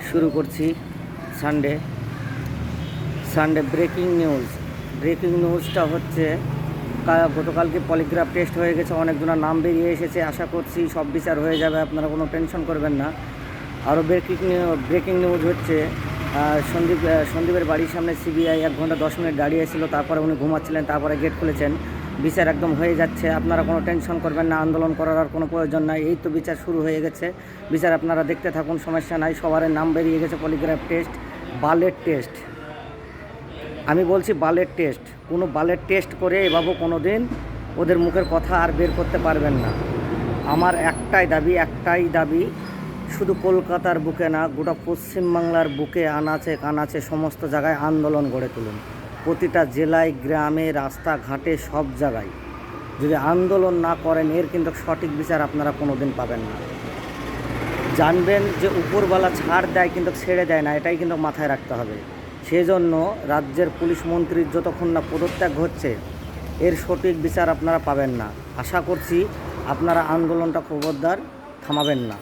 শুরু করছি Sunday breaking নিউজটা হচ্ছে গতকালকে পলিগ্রাফ টেস্ট হয়ে গেছে, অনেকজনের নাম বেরিয়ে এসেছে। আশা করছি সব বিচার হয়ে যাবে, আপনারা কোনো টেনশন করবেন না। আরও ব্রেকিং নিউজ হচ্ছে সন্দীপের বাড়ির সামনে সিবিআই 1 ঘন্টা 10 মিনিট দাঁড়িয়েছিল, তারপরে উনি ঘুমাচ্ছিলেন, তারপরে গেট খুলেছেন। বিচার একদম হয়ে যাচ্ছে, আপনারা কোনো টেনশন করবেন না, আন্দোলন করার আর কোনো প্রয়োজন নাই। এই তো বিচার শুরু হয়ে গেছে, বিচার আপনারা দেখতে থাকুন, সমস্যা নাই। সবার নাম বেরিয়ে গেছে। পলিগ্রাফ টেস্ট, বালের টেস্ট, আমি বলছি বালের টেস্ট। কোনো বালের টেস্ট করে এভাবে কোনো দিন ওদের মুখের কথা আর বের করতে পারবেন না। আমার একটাই দাবি, শুধু কলকাতার বুকে না, গোটা পশ্চিমবাংলার বুকে আনাচে কানাচে সমস্ত জায়গায় আন্দোলন গড়ে তুলুন। প্রতিটা জেলায়, গ্রামে, রাস্তাঘাটে, সব জায়গায় যদি আন্দোলন না করেন, এর কিন্তু সঠিক বিচার আপনারা কোনো দিন পাবেন না। জানবেন যে উপরওয়ালা ছাড় দেয় কিন্তু ছেড়ে দেয় না, এটাই কিন্তু মাথায় রাখতে হবে। সেজন্য রাজ্যের পুলিশ মন্ত্রীর যতক্ষণ না পদত্যাগ হচ্ছে, এর সঠিক বিচার আপনারা পাবেন না। আশা করছি আপনারা আন্দোলনটা খবরদার থামাবেন না।